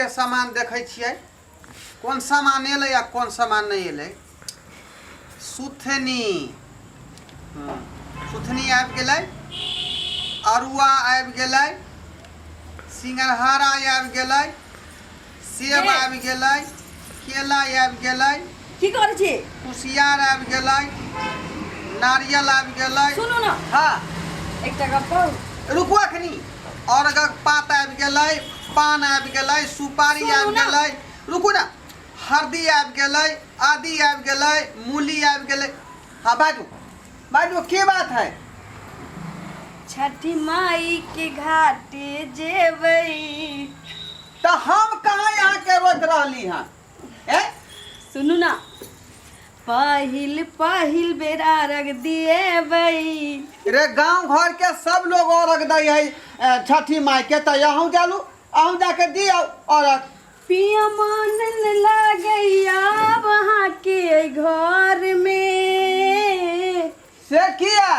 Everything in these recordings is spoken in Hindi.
के सामान देखे छियै कौन सामान एलै या कौन सामान नहीं एलै। सुथनी सुथनी आबि गेलै, अरुआ आबि गेलै, सिंघाड़ा आबि गेलै, सेब आबि गेलै, केला आबि गेलै, की करै छी? कुसियार आबि गेलै, नारियल आबि गेलै। सुनू ना, हाँ एकटा गप कहू। रुकू अखनी। अरगक पात आबि गेलै, पान आबि गेलै, सुपारी सुनू आबि ना। गेलै। रुकू ना। हल्दी आबि गेलै, आदि आबि गेलै, मूली आबि गेलै। हाँ बाजू बाजू की बात है? छठी माई के घाटे जेबै। तो हम कहाँ यहाँ के रोक रहली हैं? सुनू ना, पहिल पहिल बेरा रख दिएबै। रे गांव घर के सब लोग औरग दै है छठी माई के, तो यहाँ जालू अहूँ जाके दियो औरग। पिया मन लगैया वहाँ के घर में से किया?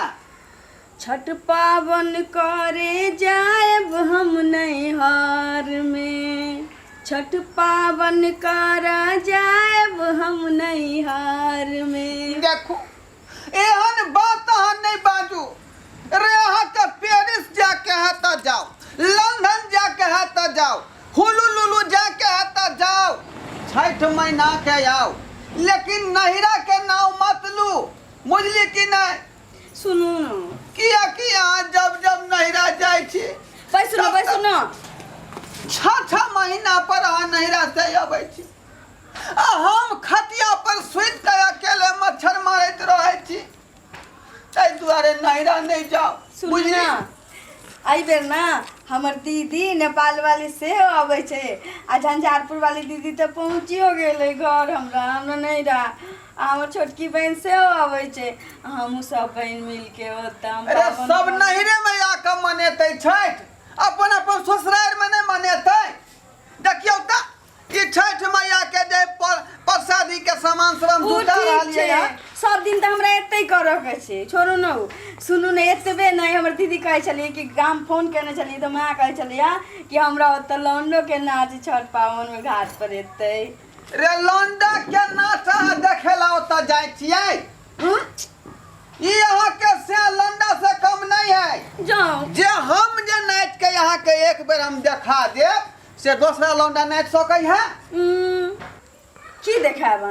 छठ पावन करे जाएब हम नैहर में। छठ पावन कर जाएब हम नैहर में। देखो एहन बात अहाँ नहीं बाजू। रे अहाँ के पेरिस जाके है तो जाओ, लंदन जाके है तो जाओ, हुलुलुलु जाके है तो जाओ, छठ महीना के आओ, लेकिन नहिरा के नाव मत लू। बुझली कि नहीं? सुनू ना, किया जब जब नहिरा जाए छी बैसू ना। छठ महीना पर अहाँ नहिरा से अबै छी, आ हम खटिया पर सुति के अकेले मच्छर मारैत रहे छी। ताहि दुआरे नहिरा नहीं जाओ। सुनू बुझली? ना, एहि बेर ना हमर दीदी नेपाल वाली से अबै छै, आ झंझारपुर वाली दीदी तो पहुँचियो गेलै घर हमरा नैहरा। आ हमर छोटकी बहन से अबै छै, हमहूँ सब बहन मिल के ओतऽ। अरे सब नहिरे में आके मनेतै छठ, अपन अपन ससुराल में नहीं मनेतै। देखियो त ई छठ मैया के जे प्रसादी के सामान सब हम जुटा रहलियै है। सब दिन तो हमरा एते करऽ के छै। छोड़ू ना, सुनू ने, एतबे नहीं हमर दीदी कहै छलियै कि गाम फोन केने छलियै तो माँ कहै छलियै कि हमरा ओतऽ लौंडो के नाच छठ पावन में घाट पर एतै। रे लौंडा के नाच देखे ला ओतऽ जाइ छियै? ई यहाँ के से लौंडा से कम नहीं है। जाओ जे हम जे नाच के यहाँ के एक बेर हम देखा देब से दूसरा लौंडा नाच सकै है? की देखाब?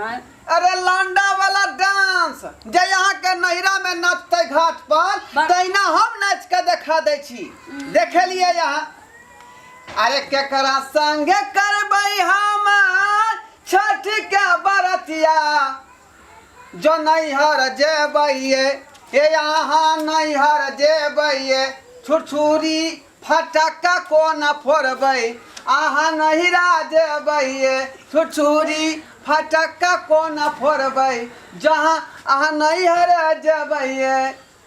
अरे लौंडा वाला डांस जे यहाँ के नहिरा में नाचते घाट पर, तहिना हम नाच के देखा दै छी। देखे लिए यहाँ। अरे केकरा संगे करबै हम छठ के बरतिया, जो नैहर जेबैये हे यहाँ नैहर जेबैये, छुरछुरी फटक्का कोन फोड़बै, अहाँ नहिरा जेबैये छुरछुरी फटक्का कोन फोड़बै, जहाँ अहाँ नैहर जेबैये।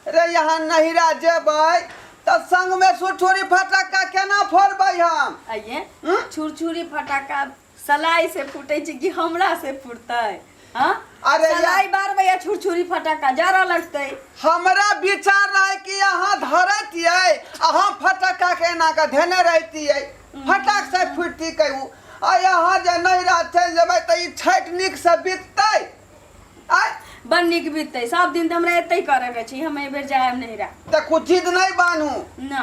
रे यहाँ नहिरा जेबै तो संग में छुरछुरी फटक्का केना फोड़बै हम? आइए, छुरछुरी फटाका सलाई से फूटे छै कि हमरा से फूटतै? हाँ? अरे सलाई बारबै या छुरछुरी फटाका जरा लगतै। हमरा विचार रहे कि अहाँ धरतियै, अहाँ फटक्का के एना के धेने रहितियै, फटाक से फूटती कहू। आ यहाँ जे नहिरा चलि जेबै तो ई छठ नीक से बीततै? आय बड़ नीक बीततै। सब दिन तो हमरा एतै करे के छै, हम एहि बेर जाएब नहिरा। तो कुछ जिद नहीं बानू ना,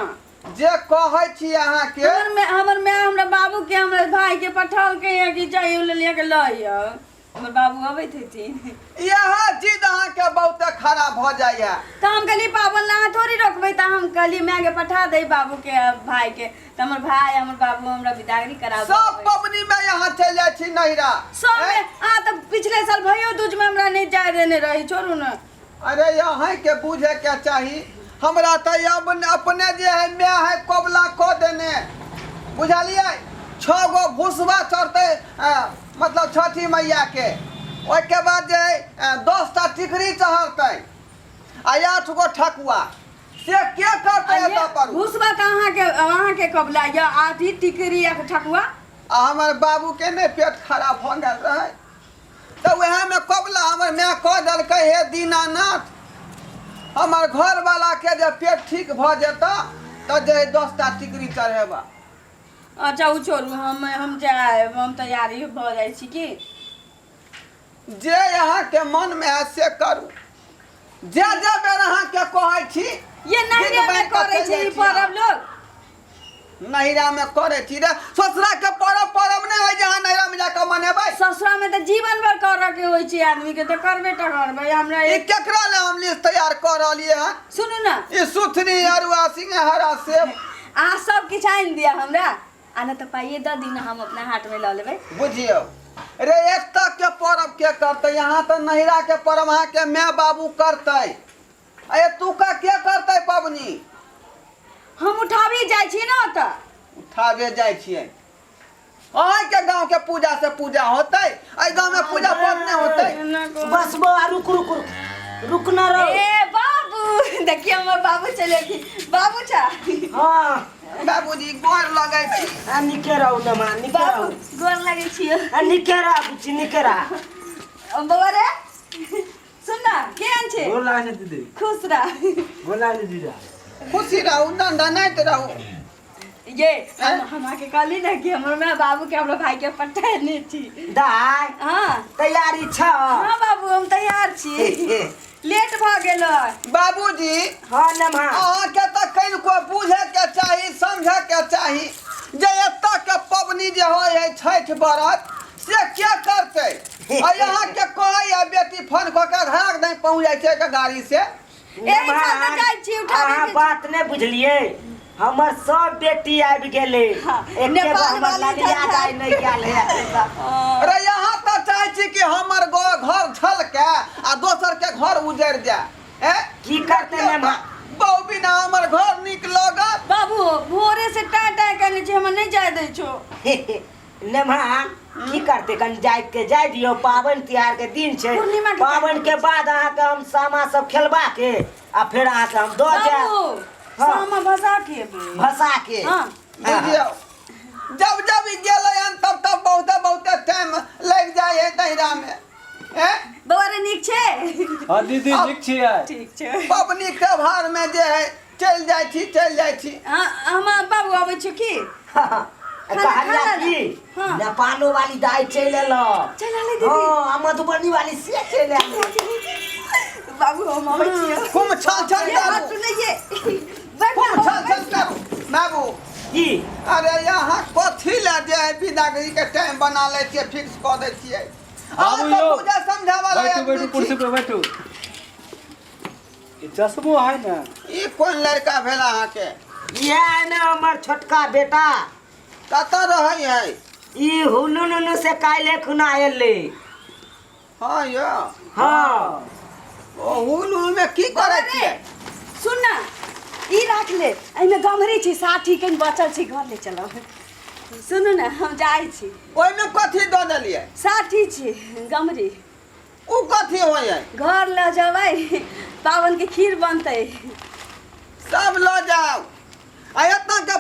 जे कहै छी अहाँ के। हमर माय हमरा बाबू के हमरा भाई के पठाल के है कि चाहिए ले के लइयो। हमर बाबू अबैत हेथिन। यह जिद अहाँ के बहुत खराब हो जाइए। तो हम कहली पावन ला थोड़ी रोकबै, तो हम कहली माय के पठा दे बाबू के भाई के, तो हमर भाई हमर बाबू हमरा विदागरी करा दे। सब पबनी में यहाँ चल जाए छी नहिरा। सब में तो पिछले साल भयो दूज में हमरा नहीं जाए देने रही। छोड़ू ना। अरे यहाँ के बुझे के चाही। हमरा तो अपने जे है मैं है कोबला को देने, बुझलिए? 6 गो भूसवा चढ़ते मतलब छठी मैया के, ओके बाद जे 10टा टिकरी चढ़ते आ 8 गो ठकुआ, से के करते एता पर? भूसवा तो अहाँ के कबला या आधी टिकरी या ठकुआ। आ हमर बाबू के ने पेट खराब हो गए रहे, तो वह में कबला हमर मैं कह दलकै हे दीनानाथ हमार घर वाला के जे पेट ठीक भ जेता तो जे 10टा टिकरी चढ़ेबा। अच्छा उ छोड़ू हम जाए हम तैयारी भ जाइ छी की जे यहाँ के मन में है से करू जे बेर अहाँ के कहै छी ये नहिरा में करे छी ई परब लोग नहिरा में करे छी रे ससुरा के परब नहीं है जहाँ नहिरा में जाकर मनेबै ससुरा में तो जीवन भर कर के होई छी आदमी के तो करबे त करबै हमरा ई केकरा ले हम लिस्ट तैयार कर रहलिए हैं सुनू ना ई सुथनी अरुआ सिंघारा सेब आ सब किछ आइन दिया हमरा आना तो पाइए द दिन हम अपना हाथ में ल लेबै बुझियो रे एक तक के परब के करते यहाँ तो नहिरा के परब अहाँ के माँ बाबू करते अरे तू का के करते पबनी हम उठाबी जाइ छी ना त उठाबे जाइ छियै अहाँ के गांव के पूजा से पूजा होते अइ गांव में पूजा पाठ नहीं होते बस बा रुक रुक रुक रुक ना रहो ए बाबू देखिए हमर बाबू चले की बाबू छा हां बाबूजी गोर लगै छी आ निके रहो न मा निके बाबू रहो गोर लागे छी आ निके रहो बुची निके रहो बाबा रे सुन ना केहन छे गोर लागे दीदी खुश रह गोर लागे दीदी खुशी रहू नंदा नहीं रहू ये हम आके कहली ना कि हमर मैं बाबू के हमरा भाई के पटाने छी दाई हां तैयारी छ हां बाबू हम तैयार छी लेट भ गेल बाबूजी हां न मा अहाँ के तो कहीं को बुझे के चाहिए समझे के चाहिए जे एत के पबनी जे होय है छठ व्रत से क्या करते आ यहाँ के कहै या बेटी फोन क के घर नहीं पहुंच जाय छै के गाड़ी से एही साथ त जाय छी उठाबे अहाँ बात नहीं बुझलिए हमर सब बेटी आबि गेले एके नेपाल हमर वाली ललिया झंझट। दाई नहीं गेल है अरे यहाँ तो चाहे छी कि हमर घर छल के आ दोसर के घर उजड़ जाए की करते ने मा बहु बिना हमर घर निक लगत बाबू भोरे से टाटा करने छी हम नहीं जाय दै छो ने मा की करते कन जाय दियो पावन त्योहार के दिन छे पूर्णिमा के पावन के बाद अहाँ के हम सामा सब खेलबा के आ फिर अहाँ के हम दो जाए बाबू हाँ। सामा भसा के भसा के हां बुझियो जब जब गेले तब तब बहुत टाइम लग जाए है नहिरा में बाबा रे नीक छे हाँ दीदी ठीक छियै ठीक छे पबनी त्योहार में जे है चल जाय छी हां हम बाबू आबै छी की कहलिया की हाँ। नेपालो वाली दाई चले लो चला ले दीदी हां मधुबनी वाली से चले बाबू हम आबै छी खूब छल ये हाथ करू नहीं ये खूब छल करू बाबू की अरे यहाँ कथी ले जे है विदागरी के टाइम बना ले छियै फिक्स कर दे छियै बाबू अहाँ तो यौ, पूजा समझावा ले बैठू कुर्सी पे बैठू ये चश्मो है ना ई कोन लड़का भेला अहाँ के ये है ना हमर छोटका बेटा कतऽ रहै है ई हुलुनुनु से काले खुना एले हाँ यो हां ओ हुलू में की करे छियै सुन ना ई राख ले एमे गमरी छी साथी कन बचल छी घर ले चलो सुनू ना हम जाइ छी ओइ में कथी दऽ देलियै साथी छी गमरी उ कथी होय है घर ले जबै पावन के खीर बनतै सब लऽ जाओ आ एतना के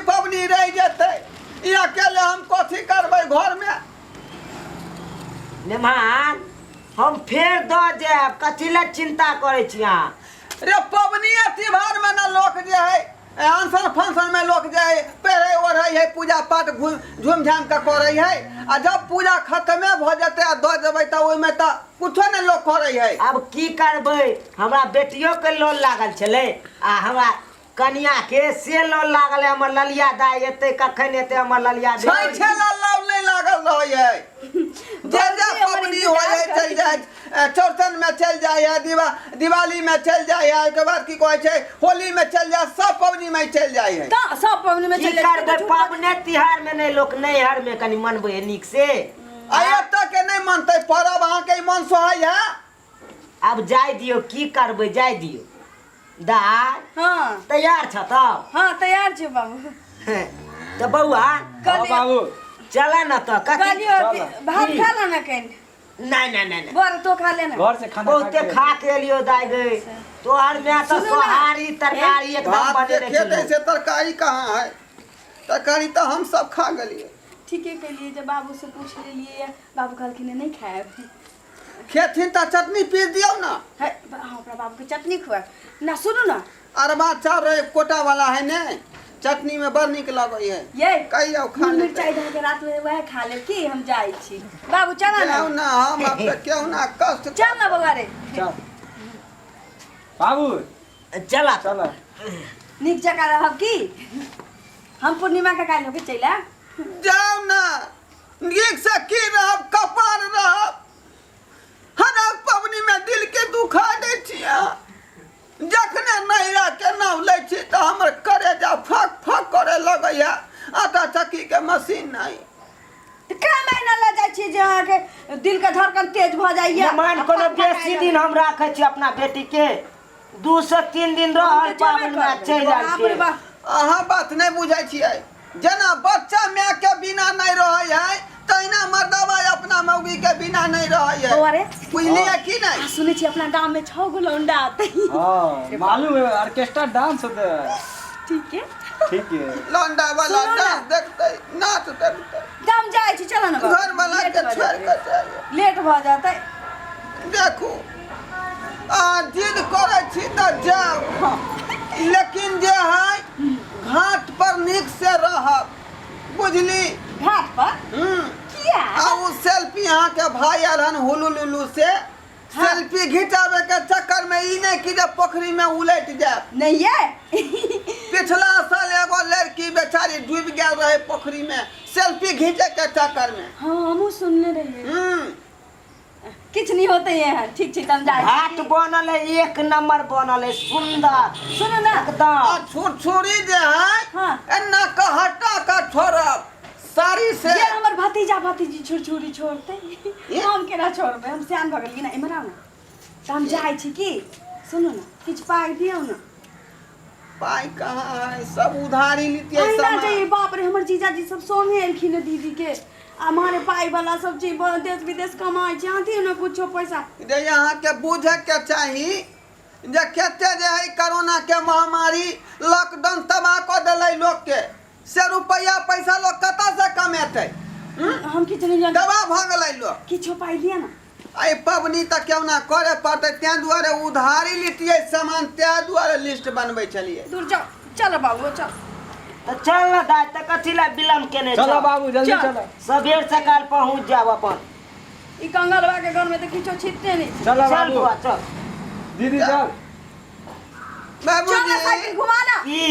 पबनी रह जेतै ई अकेले हम कथी करबै घर में नेमान हम फेर द जाब कथी ले चिंता करे छी अहाँ रे पबनी त्योहार में ना लोग जे है आंसर फंक्शन में लोग जे है पहरे ओढ़ै है पूजा पाठ झूम झाम के करे है आ जब पूजा खत्मे भ जेतै आ दऽ देबै तऽ ओइ में तऽ कुछो ने लोग करे है अब की करबै हमरा बेटियों के लोन लागल छले आ हमरा कनिया के से लोन लागल है हमर ललिया दाई एते कखन एते हमर ललिया दाई छै लाव नहीं लागल रहै है जे पबनी होय है चल जाय चौरचन में चल जाय है दिवाली में चल जाय है के बाद की कहै छै होली में चल जाय सब पबनी में चल जाय है त सब पवनी में की चले करबै पावने तिहार में नहीं लोग नैहर में कनी मनबै नीक से आय तक के नहीं मानते परब अहाँ के मन सोहै है अब जाय दियो की करबै जाय दियो दाई हां तैयार छ तब हां तैयार छी बाबू तो बउआ हाँ बाबू चला न तो कथी कहलियो चल। भात खा लो ना कहीं नहीं बोर तो खा लेना घर से खाना बहुते खा के लियो दाई गई तोहर में तो सुनो ना। सोहारी तरकारी एकदम भात बने देखे ऐसे तरकारी कहाँ है तरकारी तो हम सब खा गलिए ठीक है के लिए जब बाबू से पूछ लिए बाबू कहलखिन नहीं खाए खेथिन तो चटनी पीस दियो ना है हमरा बाबू के चटनी खुआ ना सुनो ना अरबा चाउर कोटा वाला है ने चटनी में बड़ नीक लगै है ये कहियो खा नून ले मिरचाई धऽ के रात में वह खा ले की हम जाई छी बाबू चल क्यों ना ना हम अब तक क्यों ना कष्ट चल ना बउआ रे चल बाबू चला चल नीक जगह रहब की हम पूर्णिमा के काल्हि होके चला जाओ ना नीक से की रहब कपार रहब हर पबनी में दिल के दुखा दै छियै जखने नैरा के नाम लै छी तऽ हमर करेजा फक फक करे लगैया आटा चक्की के मशीन नहीं तो कै महीना लग जाइ छी जे अहाँके दिल के धड़कन तेज भऽ जाइए मान कोनो बेसी दिन हम राखै छी अपना बेटी के 2 से 3 दिन रहल पाबनि में चलि जाइ छी अहाँ बात नहीं बुझै छियै जेना बच्चा माय के बिना नहीं रहै है तहिना मर्दवा अपना मौगी के बिना नहीं रहै बउआ है रे बुझलियै कि नहीं आ, सुनै छी अपना गांव में 6 गो लौंडा आते हां मालूम है ऑर्केस्ट्रा डांस होता है ठीक है ठीक है लौंडा वाला सुनो ना। डांस देखते नाच देखते गांव जाइ छी चल ना बाबू। घर वाला लेट के भऽ छोड़ जातै। के जाइए लेट भऽ जातै देखू जिद करे छी तऽ जाओ लेकिन जे है घाट पर नीक से रहब बुझली घाट पर किया आ उ सेल्फी यहाँ के भाई आयल हन हुलुलुलु से सेल्फी घिचावे के चक्कर में ई नहीं कि जे पोखरी में उलट जाए नहीं है पिछला साल एगो लड़की बेचारी डूब गेल रहे पोखरी में सेल्फी घींचे के चक्कर में हाँ हमहू सुनने रहिए किछ नहीं होते हैं ठीक ठीक हम जाए घाट बनल है 1 नंबर बनल है सुंदर सुनो ना एकदम आ छुरछुरी जे है हाँ। एना का हटा का छोड़ब साड़ी से ये हमर भतीजा भतीजी छुरछुरी छोड़ते ये? हम केना छोड़बे हम सियान भऽ गेलियै ना इमहर आउ ना तऽ हम जाइ छी की सुनो ना किछ पाइ दियौ ना पाई कहाँ है सब उधारी लीतिए अहिना सामान चाहिए बाप रे हमर जीजाजी सब सोने एलखिन दीदी के हमारे पाई वाला सब चीज देश विदेश कमाई छै आती ना कुछो पैसा जे यहाँ के बुझे के चाही जे केते जे है कोरोना के महामारी लॉकडाउन तबाह कर देले लोग के से रुपया पैसा लोग कता से कमेते हम किछ नहीं जान दबा भ गेलै लोग किछो पाई दिया ना आई पबनी तक क्यों ना करे पड़ते तै दुआरे उधारी लीतिए सामान तै दुआरे लिस्ट बनबै छलिए दूर जाओ चलो बाबू चल तो चल ना दाई त कथी ला विलम्ब केने चलो छ बाबू जल्दी चल। चलो सबेर सकाल पहुंच जाब अपन ई कंगलवा के घर में तो किछो छिटते नहीं चलो चल बाबू बुआ चल दीदी चल चल ना बाबूजी साइकिल घुमाना की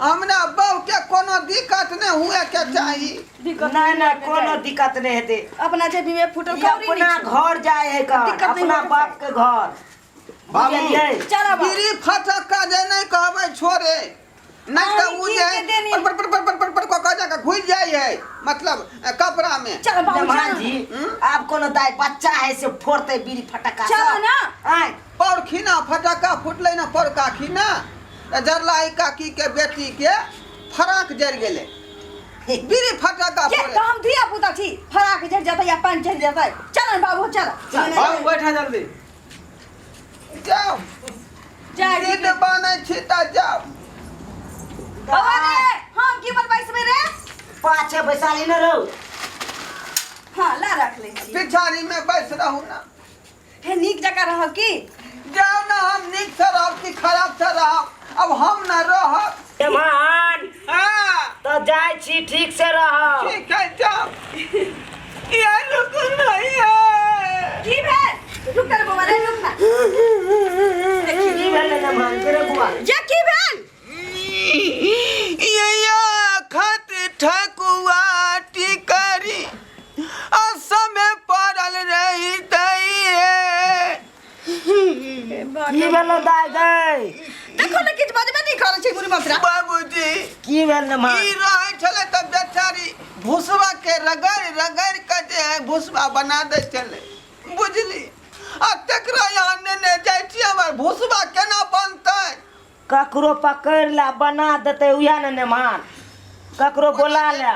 हमरा बहू के कोनो दिक्कत नहीं हुए के चाही दिक्कत नहीं नहीं होके कोनो जाए। दिक्कत नहीं हेते अपना जेबी में फुटल ये कौड़ी अपना नहीं छै। घर जाए है का दिक्कत नहीं अपना होके बाप के घर बाबू। बुझलियै? चलो बाबू गिरी फटक्का जे नहीं कहबै छोड़े नहीं तो उ गिर जे के देनी। पर को जाके घुस जाई है मतलब कपड़ा में चलो बाबू जमान चलो जी हम्म? आप कोनो दाई बच्चा है से फोड़ते बीड़ी फटका चलो ना आय पर खीना फटक्का फुटले ना पर का खीना जरलाई काकी के बेटी के फराक जर गेले बीड़ी फटक्का के फोड़े तो हम धिया पुता छी फराक झड़ जाता या पानी झड़ जाता चलो ना बाबू चलो बाबू बैठा जल्दी जाओ जाए जिद बनै छी त जाओ बाबा रे हम की पर पैसे में रे पाछे बैसाली न रहो हां ला रख ले छी पिछाड़ी में बैस रहू ना हे नीक जगह रह की जाओ ना हम नीक से रहब कि खराब से रहब अब हम ना रहब जमान हाँ तो जाय छी ठीक से रह ठीक है जाओ ये रुक नहीं है की भेल रुक कर बाबा रे रुक ना की भेले जमान करे बुआ ये की भेल ये खत ठकुआ टिकरी असमे पड़ल रही की भेले दाई गई देखो ना किछ बात में नहीं करे छी बुरी मात्रा बाबूजी की भेल जमान ई रहे छले त बेचारी भुसवा के रगड़ रगड़ के जे है भुसवा बना दे चले बुझली आ तकरा यहाँ ने जाय छी हमर भुसवा केना बनतै ककरो पकड़ ला बना देते उया न नेमान ककरो बोला ले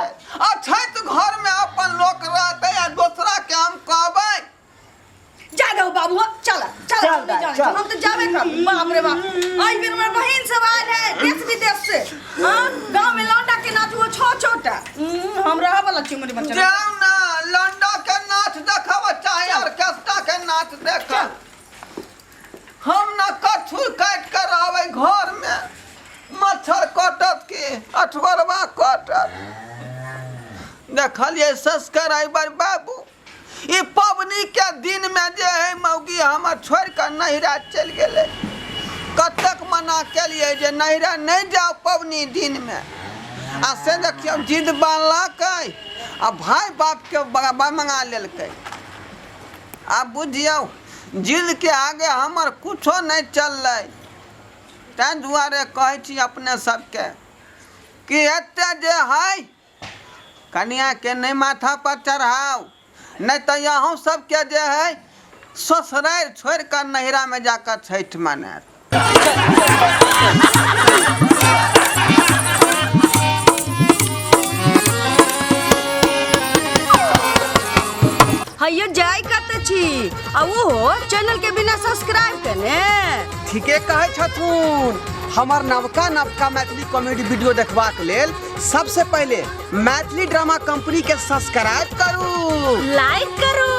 अच्छा तो घर में अपन लोग रहते या दूसरा के हम कहबै जा दो बाबू चला चल चला दाई, जाने चल। हम तो जावे कर बाप रे बाप आई फिर मेरे बहन सब आए है देश विदेश से हां गांव में लौंडा के नाच वो छोटा हम रहा वाला चिमरी बन चला जाओ ना लंडा के नाच देखब चाहे ऑर्केस्ट्रा के नाच देखब हम ना कछुर काट कर रहबै घर में मच्छर कट अठवरवा कटल देखलिए सब्सक्राइबर बाबू ई पबनी के दिन में जे है मौगी हमर छोड़ कर नहिरा चल गेले कतक मना केलिए जे नहिरा नहीं जाओ पबनी दिन में आ से देखियो जिद बांधलकै आ भाई बाप के मंगा लेलकै आब बुझियौ जिद के आगे हमर कुछो नहीं चललै ताहि दुआरे कहै छी अपने सबके कि एते जे है कनिया के नहीं माथा पर चढ़ाओ नहीं तो यहाँ सबके जे है ससुराल छोड़ कर नहिरा में जाकर छठ मनाएत हइयो जाय कत छी आ ओहो चैनल के बिना सब्सक्राइब कने ठीके कहै छथुन हमार नवका मैथिली कॉमेडी वीडियो देखबाक लेल सबसे पहले मैथिली ड्रामा कंपनी के सब्सक्राइब करू लाइक करू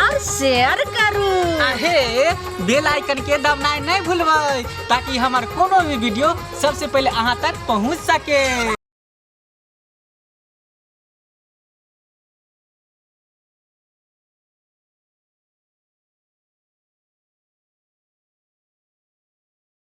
और शेयर करू आहे बेल आइकन के दबाना नहीं भूलबै ताकि हमार कोनो भी वीडियो सबसे पहले अहाँ तक पहुंच सके।